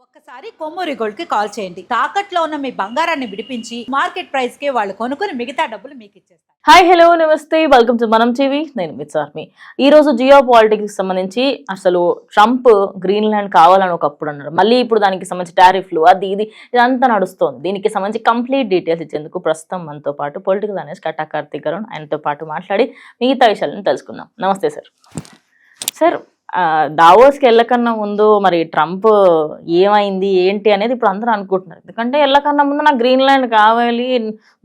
ఒక్కసారి కొమ్మూరి గోల్డ్ కి కాల్ చేయండి. తాకట్లో ఉన్న మీ బంగారాన్ని విడిపించి మార్కెట్ ప్రైస్ కి వాళ్ళు కొనుక్కుని మిగతా డబ్బులు మీకు ఇచ్చేస్తారు. హాయ్ హలో నమస్తే, వెల్కమ్ టు మనం టీవీ. నేను మిత్సార్మి. ఈ రోజు జియో పాలిటిక్స్ సంబంధించి అసలు ట్రంప్ గ్రీన్లాండ్ కావాలని ఒకప్పుడు అన్నారు, మళ్ళీ ఇప్పుడు దానికి సంబంధించి టారిఫ్లు అది ఇది ఇదంతా నడుస్తోంది. దీనికి సంబంధించి కంప్లీట్ డీటెయిల్స్ ఇచ్చేందుకు ప్రస్తుతం మనతో పాటు పొలిటికల్ అనలిస్ట్ కట్టా కార్తీక్ అరుణ్ ఆయనతో పాటు మాట్లాడి మిగతా విషయాలను తెలుసుకుందాం. నమస్తే సార్. సార్, దావోస్కి వెళ్ళకన్నా ముందు మరి ట్రంప్ ఏమైంది ఏంటి అనేది ఇప్పుడు అందరూ అనుకుంటున్నారు. ఎందుకంటే వెళ్ళకన్నా ముందు నాకు గ్రీన్లాండ్ కావాలి,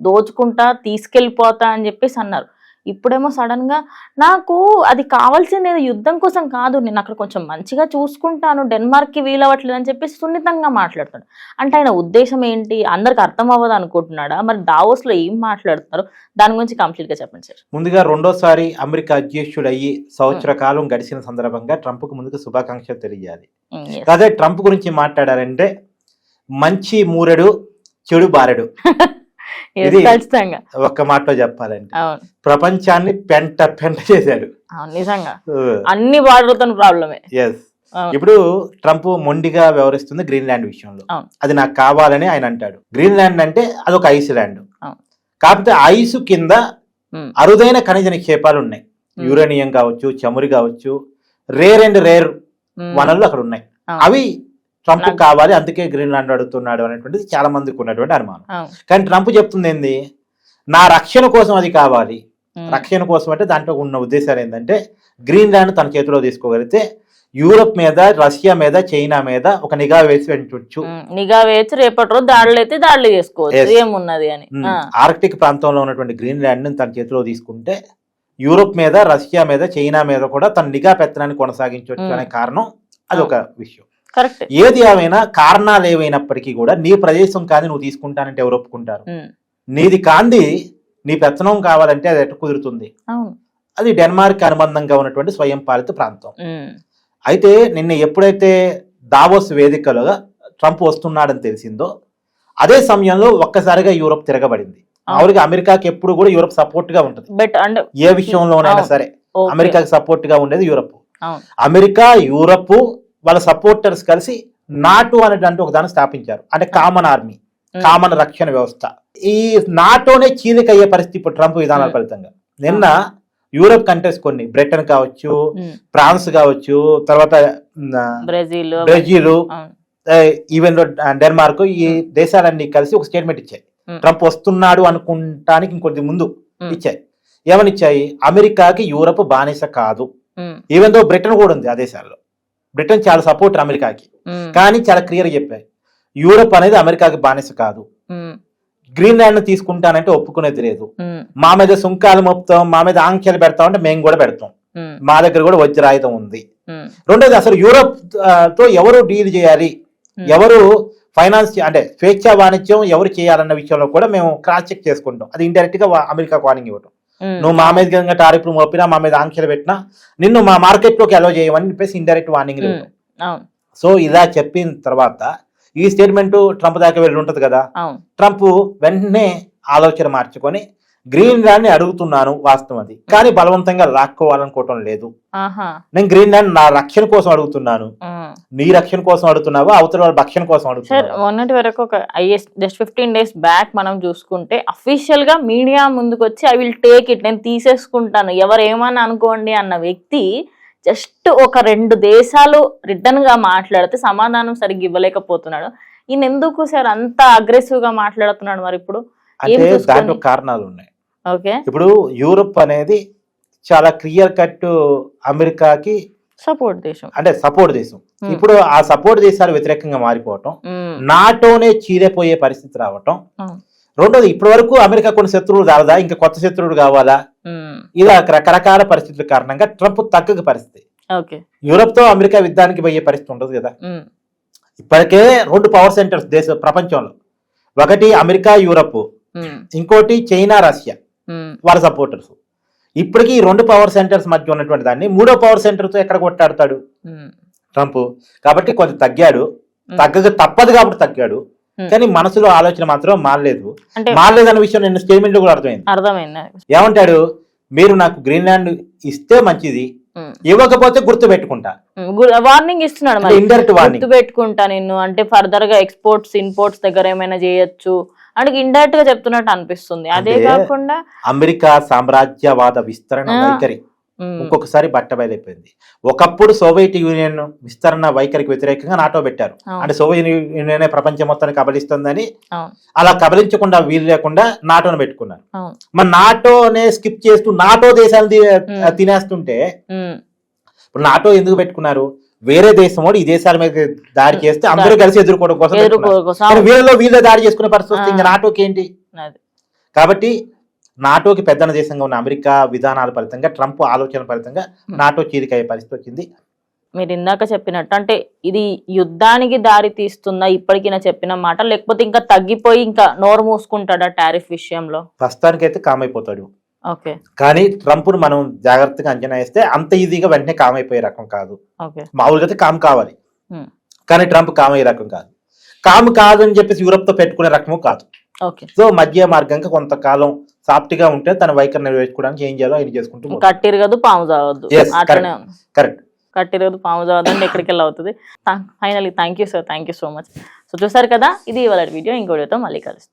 దోచుకుంటా తీసుకెళ్ళిపోతా అని చెప్పేసి అన్నారు. ఇప్పుడేమో సడన్ గా నాకు అది కావాల్సింది యుద్ధం కోసం కాదు, నేను అక్కడ కొంచెం మంచిగా చూసుకుంటాను, డెన్మార్క్ కి వీలవ్వట్లేదు అని చెప్పేసి సున్నితంగా మాట్లాడుతున్నాడు. అంటే ఆయన ఉద్దేశం ఏంటి, అందరికి అర్థం అవ్వదు అనుకుంటున్నాడా? మరి దావోస్ లో ఏం మాట్లాడుతున్నారు, దాని గురించి కంప్లీట్ గా చెప్పండి సార్. ముందుగా రెండోసారి అమెరికా అధ్యక్షుడు అయ్యి సంవత్సర కాలం గడిచిన సందర్భంగా ట్రంప్ కు ముందుకు శుభాకాంక్షలు తెలియాలి. అదే ట్రంప్ గురించి మాట్లాడారంటే మంచి మూరెడు చెడు బారెడు. ఇది ఒక్క మాటలో చెప్పాలంటే ప్రపంచాన్ని పెంట పెంట చేశాడు నిజంగా. అన్ని వాడుతున్న ప్రాబ్లమే. ఎస్. ఇప్పుడు ట్రంప్ మొండిగా వ్యవహరిస్తుంది గ్రీన్లాండ్ విషయంలో. అది నాకు కావాలని ఆయన అంటాడు. గ్రీన్లాండ్ అంటే అదొక ఐస్ ల్యాండ్. కాకపోతే ఐసు కింద అరుదైన ఖనిజ నిక్షేపాలు ఉన్నాయి. యురేనియం కావచ్చు, చమురు కావచ్చు, రేర్ అండ్ రేర్ వనరులు అక్కడ ఉన్నాయి. అవి ట్రంప్ కావాలి, అందుకే గ్రీన్లాండ్ అడుగుతున్నాడు అనేటువంటిది చాలా మందికి ఉన్నటువంటి అనుమానం. కానీ ట్రంప్ చెప్తుంది ఏంది, నా రక్షణ కోసం అది కావాలి. రక్షణ కోసం అంటే దాంట్లో ఉన్న ఉద్దేశాలు ఏంటంటే గ్రీన్లాండ్ తన చేతిలో తీసుకోగలిగితే యూరప్ మీద, రష్యా మీద, చైనా మీద ఒక నిఘా వేసి పెంచవచ్చు. నిఘా వేసి రేపటి రోజు దాడులు అయితే దాడులు చేసుకోవచ్చు, ఏమున్నది అని. ఆర్కిటిక్ ప్రాంతంలో ఉన్నటువంటి గ్రీన్లాండ్ ని తన చేతిలో తీసుకుంటే యూరప్ మీద, రష్యా మీద, చైనా మీద కూడా తన నిఘా పెత్తనాన్ని కొనసాగించవచ్చు అనే కారణం అదొక విషయం. ఏది ఏమైనా కారణాలు ఏవైనప్పటికీ కూడా నీ ప్రదేశం కాదు నువ్వు తీసుకుంటానంటే ఎవరు ఒప్పుకుంటారు? నీది కాంది నీ పెత్తనం కావాలంటే అది ఎట్లా కుదురుతుంది? అది డెన్మార్క్ అనుబంధంగా ఉన్నటువంటి స్వయం పాలిత ప్రాంతం. అయితే నిన్న ఎప్పుడైతే దావోస్ వేదికలో ట్రంప్ వస్తున్నాడని తెలిసిందో అదే సమయంలో ఒక్కసారిగా యూరప్ తిరగబడింది. మామూలుగా అమెరికాకి ఎప్పుడు కూడా యూరప్ సపోర్ట్ గా ఉంటుంది. ఏ విషయంలోనైనా సరే అమెరికాకి సపోర్ట్ గా ఉండేది యూరప్. అమెరికా, యూరప్ వాళ్ళ సపోర్టర్స్ కలిసి నాటో అనేటువంటి ఒక దాన్ని స్థాపించారు. అంటే కామన్ ఆర్మీ, కామన్ రక్షణ వ్యవస్థ. ఈ నాటోనే చీలికయ్యే పరిస్థితి ఇప్పుడు ట్రంప్ విధానాల ఫలితంగా. నిన్న యూరప్ కంట్రీస్ కొన్ని, బ్రిటన్ కావచ్చు, ఫ్రాన్స్ కావచ్చు, తర్వాత బ్రెజిల్, ఈవెన్ డెన్మార్క్, ఈ దేశాలన్నీ కలిసి ఒక స్టేట్మెంట్ ఇచ్చాయి. ట్రంప్ వస్తున్నాడు అనుకుంటానికి ఇంకొద్ది ముందు ఇచ్చాయి. ఏమని ఇచ్చాయి? అమెరికాకి యూరప్ బానిస కాదు. ఈవెన్ దో బ్రిటన్ కూడా ఉంది ఆ దేశాల్లో. బ్రిటన్ చాలా సపోర్ట్ అమెరికాకి, కానీ చాలా క్లియర్ చెప్పాయి యూరప్ అనేది అమెరికాకి బానిస కాదు. గ్రీన్లాండ్ తీసుకుంటానంటే ఒప్పుకునేది లేదు. మా మీద సుంకాలు మోపుతాం, మా మీద ఆంక్షలు పెడతాం అంటే మేము కూడా పెడతాం. మా దగ్గర కూడా వజ్రాయుధం ఉంది. రెండోది, అసలు యూరప్ తో ఎవరు డీల్ చేయాలి, ఎవరు ఫైనాన్స్ అంటే స్వేచ్ఛా వాణిజ్యం ఎవరు చేయాలన్న విషయంలో కూడా మేము క్రాస్ చెక్ చేసుకుంటాం. అది ఇండైరెక్ట్ గా అమెరికాకు వార్నింగ్ ఇవ్వటం. నువ్వు మా మీద టారిఫ్లు మోపినా, మా మీద ఆంక్షలు పెట్టినా నిన్ను మా మార్కెట్ లోకి అలో చేయమని చెప్పేసి ఇండైరెక్ట్ వార్నింగ్ ఇవ్వటం. సో ఇలా చెప్పిన తర్వాత ఈ స్టేట్మెంట్ ట్రంప్ దాకా వెళ్ళి ఉంటది కదా. ట్రంప్ వెంటనే ఆలోచన మార్చుకొని గ్రీన్లాండ్ ని అడుగుతున్నాను, వాస్తవం అది, కానీ బలవంతంగా లాక్కోవాలనుకోవటం లేదు. నేను గ్రీన్లాండ్ నా రక్షణ కోసం అడుగుతున్నాను, నీ రక్షణ కోసం అడుగుతున్నావా, అవతల వాళ్ళ రక్షణ కోసం అడుగుతున్నావు? మొన్నటి వరకు ఒక జస్ట్ 15 days బ్యాక్ మనం చూసుకుంటే అఫీషియల్ గా మీడియా ముందుకు వచ్చి ఐ విల్ టేక్ ఇట్, నేను తీసేసుకుంటాను, ఎవరు ఏమని అనుకోండి అన్న వ్యక్తి జస్ట్ ఒక 2 దేశాలు రిటర్న్ గా మాట్లాడితే సమాధానం సరిగ్గా ఇవ్వలేకపోతున్నాడు. ఈయన ఎందుకు సార్ అంత అగ్రెసివ్ గా మాట్లాడుతున్నాడు? మరి ఇప్పుడు దాంట్లో కారణాలు ఉన్నాయి. ఇప్పుడు యూరప్ అనేది చాలా క్లియర్ కట్ అమెరికాకి సపోర్ట్ దేశం, అంటే సపోర్ట్ దేశం. ఇప్పుడు ఆ సపోర్ట్ దేశాలు వ్యతిరేకంగా మారిపోవటం, నాటోనే చీలిపోయే పరిస్థితి రావటం. రెండోది, ఇప్పటి వరకు అమెరికా కొన్ని శత్రువులు రావదా, ఇంకా కొత్త శత్రువులు కావాలా, ఇలా రకరకాల పరిస్థితుల కారణంగా ట్రంప్ తగ్గక పరిస్థితి. యూరప్ తో అమెరికా యుద్ధానికి పోయే పరిస్థితి ఉండదు కదా. ఇప్పటికే 2 పవర్ సెంటర్స్ దేశ ప్రపంచంలో, ఒకటి అమెరికా, యూరప్, ఇంకోటి చైనా, రష్యా వాళ్ళ సపోర్టర్స్. ఇప్పటికీ ఈ 2 పవర్ సెంటర్స్ మధ్య ఉన్నటువంటి దాన్ని 3వ పవర్ సెంటర్ తో ఎక్కడ కొట్టాడుతాడు ట్రంప్? కాబట్టి కొంచెం తగ్గాడు, తగ్గక తప్పదు కాబట్టి తగ్గాడు. కానీ మనసులో ఆలోచన మాత్రం మారలేదు అన్న విషయం నిన్న స్టేట్మెంట్ లో కూడా అర్థమైంది. ఏమంటాడు, మీరు నాకు గ్రీన్లాండ్ ఇస్తే మంచిది, ఇవ్వకపోతే గుర్తు పెట్టుకుంటా. వార్నింగ్ ఇస్తున్నాడు మరి, ఇండైరెక్ట్ వార్నింగ్. గుర్తు పెట్టుకుంటా నిన్ను అంటే ఫర్దర్ గా ఎక్స్పోర్ట్స్ ఇన్పోర్ట్స్ దగ్గర ఏమైనా చేయొచ్చు అంటే ఇండైరెక్ట్ గా చెప్తున్నట్టు అనిపిస్తుంది. అదే కాకుండా అమెరికా సామ్రాజ్యవాద విస్తరణ వైఖరి ఇంకొకసారి బట్టబయలైపోయింది. ఒకప్పుడు సోవియట్ యూనియన్ విస్తరణ వైఖరికి వ్యతిరేకంగా నాటో పెట్టారు. అంటే సోవియట్ యూనియన్ ప్రపంచం మొత్తాన్ని కబలిస్తుందని, అలా కబలించకుండా వీలు లేకుండా నాటోను పెట్టుకున్నారు. మరి నాటోనే స్కిప్ చేస్తూ నాటో దేశాలు తినేస్తుంటే ఇప్పుడు నాటో ఎందుకు పెట్టుకున్నారు? వేరే దేశం వాడు ఈ దేశాల మీద దాడి చేస్తే అందరూ కలిసి ఎదుర్కోవడం కోసం. వీళ్ళలో వీళ్ళ దాడి చేసుకునే పరిస్థితి వస్తే ఇంకా నాటోకి ఏంటి? కాబట్టి నాటోకి పెద్దన దేశంగా ఉన్న అమెరికా విధానాల ఫలితంగా, ట్రంప్ ఆలోచన ఫలితంగా నాటో చీలికయ్యే పరిస్థితి వచ్చింది. మీరు ఇందాక చెప్పినట్టు అంటే ఇది యుద్ధానికి దారి తీస్తుందా ఇప్పటికీ నా చెప్పిన మాట, లేకపోతే ఇంకా తగ్గిపోయి ఇంకా నోరు మూసుకుంటాడా టారిఫ్ విషయంలో? ప్రస్తుతానికైతే కామైపోతాడు. ఓకే, కానీ ట్రంప్ ను మనం జాగ్రత్తగా అంచనా వేస్తే అంత ఈజీగా వెంటనే కామైపోయే రకం కాదు. మామూలుగా అయితే కామ్ కావాలి, కానీ ట్రంప్ కామయ్యే రకం కాదు. కామ్ కాదని చెప్పేసి యూరప్ తో పెట్టుకునే రకము కాదు. సో మధ్య మార్గంగా కొంతకాలం సాఫ్ట్ గా ఉంటే తన వైఖరి నెరవేర్చుకోవడానికి ఏం చేయాలో ఆయన చేసుకుంటూ కట్టిరగదు పాము చావద్దు. కరెక్ట్, కట్టిరగదు పాము చావద్దు ఎక్కడికి వెళ్ళి అవుతుంది. Finally thank you sir, thank you so much. So చూసారు కదా, ఇది ఇవాళ వీడియో. ఇంకో వీడియోతో మళ్ళీ కలుస్తాం.